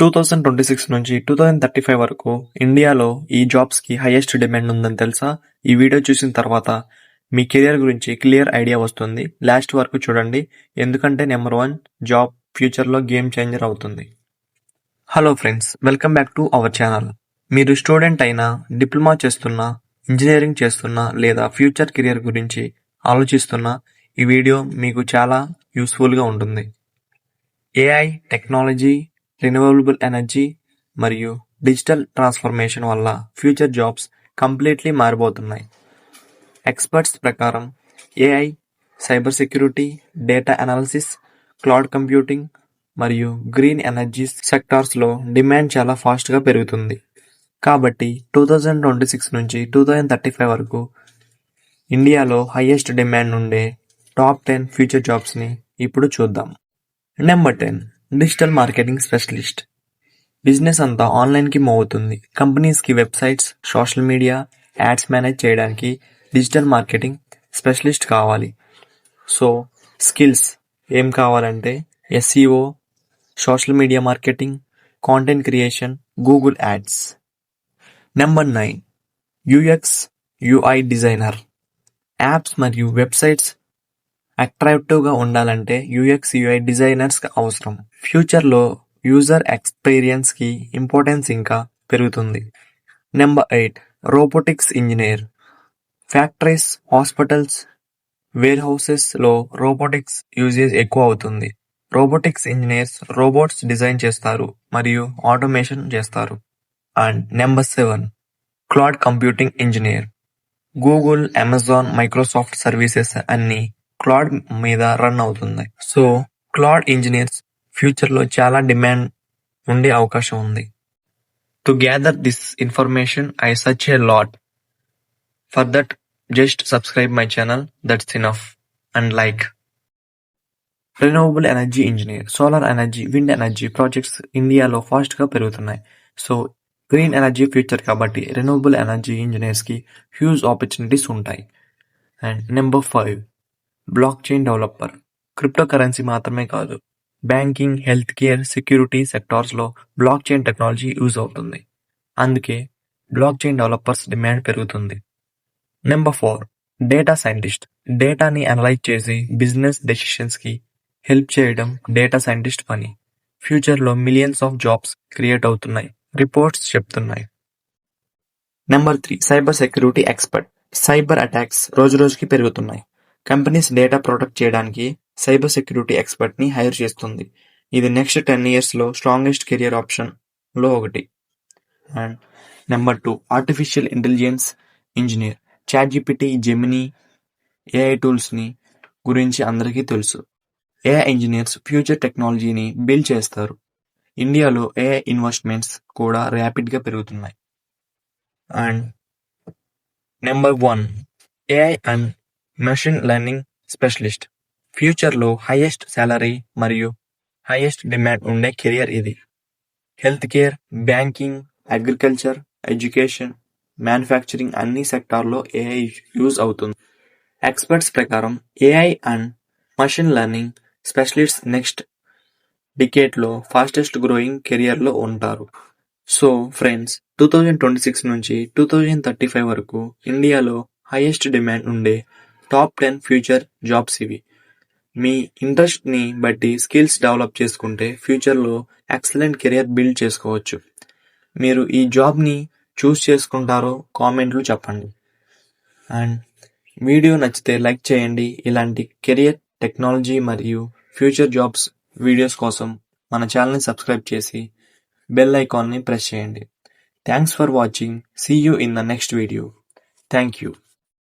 2026 నుంచి 2035 వరకు ఇండియాలో ఈ జాబ్స్కి హైయెస్ట్ డిమాండ్ ఉందని తెలుసా? ఈ వీడియో చూసిన తర్వాత మీ కెరియర్ గురించి క్లియర్ ఐడియా వస్తుంది. లాస్ట్ వరకు చూడండి, ఎందుకంటే నెంబర్ 1 జాబ్ ఫ్యూచర్లో గేమ్ చేంజర్ అవుతుంది. Hello friends, welcome back to our channel. మీరు స్టూడెంట్ అయినా, డిప్లొమా చేస్తున్నా, ఇంజనీరింగ్ చేస్తున్నా లేదా ఫ్యూచర్ కెరియర్ గురించి ఆలోచిస్తున్నా, ఈ వీడియో మీకు చాలా యూస్ఫుల్గా ఉంటుంది. ఏఐ, టెక్నాలజీ, రెన్యూవబుల్ ఎనర్జీ మరియు డిజిటల్ ట్రాన్స్ఫర్మేషన్ వల్ల ఫ్యూచర్ జాబ్స్ కంప్లీట్లీ మారిపోతున్నాయి. ఎక్స్పర్ట్స్ ప్రకారం AI, cyber security, data analysis, cloud computing మరియు గ్రీన్ ఎనర్జీ సెక్టార్స్లో డిమాండ్ చాలా ఫాస్ట్గా పెరుగుతుంది. కాబట్టి 2026 నుంచి 2035 వరకు ఇండియాలో హైయెస్ట్ డిమాండ్ ఉండే టాప్ 10 ఫ్యూచర్ జాబ్స్ని ఇప్పుడు చూద్దాం. Number 10, digital marketing specialist. Business అంతా ఆన్లైన్కి మూవ్ అవుతుంది. కంపెనీస్కి websites, social media, ads manage చేయడానికి డిజిటల్ మార్కెటింగ్ స్పెషలిస్ట్ కావాలి. సో స్కిల్స్ ఏం కావాలంటే SEO, social media marketing, content creation, Google ads. Number 9, UX UI designer. Apps మరియు వెబ్సైట్స్ అట్రాక్టివ్గా ఉండాలంటే యూఎక్స్ యూఐ డిజైనర్స్ అవసరం. ఫ్యూచర్లో యూజర్ ఎక్స్పీరియన్స్కి ఇంపార్టెన్స్ ఇంకా పెరుగుతుంది. Number 8, robotics engineer. Factories, hospitals, వేర్ హౌసెస్లో రోబోటిక్స్ యూజేజ్ ఎక్కువ అవుతుంది. రోబోటిక్స్ ఇంజనీర్స్ రోబోట్స్ డిజైన్ చేస్తారు మరియు ఆటోమేషన్ చేస్తారు. And number 7, cloud computing engineer. Google, Amazon, Microsoft services అన్నీ క్లౌడ్ మీద రన్ అవుతుంది. సో క్లౌడ్ ఇంజనీర్స్ ఫ్యూచర్లో చాలా డిమాండ్ ఉండే అవకాశం ఉంది. To gather this information I search a lot. For that just subscribe my channel, that's enough, and like. Renewable energy engineer. Solar energy, wind energy projects ఇండియాలో ఫాస్ట్గా పెరుగుతున్నాయి. So green energy future కాబట్టి renewable energy ఇంజనీర్స్కి huge opportunities ఉంటాయి. And number 5, blockchain developer. Cryptocurrency మాత్రమే కాదు, banking, healthcare, security సెక్టార్స్లో blockchain technology use అవుతుంది. అందుకే బ్లాక్ చైన్ డెవలపర్స్ డిమాండ్ పెరుగుతుంది. Number 4, data scientist. డేటాని అనలైజ్ చేసి బిజినెస్ డెసిషన్స్కి హెల్ప్ చేయడం డేటా సైంటిస్ట్ పని. ఫ్యూచర్లో మిలియన్స్ ఆఫ్ జాబ్స్ క్రియేట్ అవుతున్నాయి, రిపోర్ట్స్ చెప్తున్నాయి. Number 3, cyber security expert. Cyber attacks రోజురోజుకి పెరుగుతున్నాయి. కంపెనీస్ డేటా ప్రొటెక్ట్ చేయడానికి సైబర్ సెక్యూరిటీ ఎక్స్పర్ట్ని హైర్ చేస్తుంది. ఇది నెక్స్ట్ 10 yearsలో స్ట్రాంగెస్ట్ కెరియర్ ఆప్షన్లో ఒకటి. And number 2, artificial intelligence engineer. ChatGPT, Gemini, AI టూల్స్ని గురించి అందరికీ తెలుసు. ఏఐ ఇంజనీర్స్ ఫ్యూచర్ టెక్నాలజీని బిల్డ్ చేస్తారు. ఇండియాలో ఏఐ ఇన్వెస్ట్మెంట్స్ కూడా ర్యాపిడ్గా పెరుగుతున్నాయి. And number 1, AI and machine learning specialist. ఫ్యూచర్లో హైయెస్ట్ శాలరీ మరియు హైయెస్ట్ డిమాండ్ ఉండే కెరియర్ ఇది. Healthcare, banking, agriculture, education, manufacturing అన్ని సెక్టార్లో ఏఐ యూజ్ అవుతుంది. ఎక్స్పర్ట్స్ ప్రకారం AI and machine learning specialists next డికేడ్లో ఫాస్టెస్ట్ గ్రోయింగ్ కెరియర్లో ఉంటారు. సో ఫ్రెండ్స్, 2026 నుంచి 2035 వరకు ఇండియాలో హైయెస్ట్ డిమాండ్ ఉండే టాప్ 10 ఫ్యూచర్ జాబ్స్ ఇవి. మీ ఇంట్రెస్ట్ని బట్టి స్కిల్స్ డెవలప్ చేసుకుంటే ఫ్యూచర్లో ఎక్సలెంట్ కెరియర్ బిల్డ్ చేసుకోవచ్చు. మీరు ఈ జాబ్ని చూస్ చేసుకుంటారో కామెంట్లు చెప్పండి. అండ్ వీడియో నచ్చితే లైక్ చేయండి. ఇలాంటి కెరియర్, టెక్నాలజీ మరియు ఫ్యూచర్ జాబ్స్ వీడియోస్ కోసం మన ఛానల్ని సబ్స్క్రైబ్ చేసి బెల్ ఐకాన్ని ప్రెస్ చేయండి. Thanks for watching. See you in the next video. Thank you.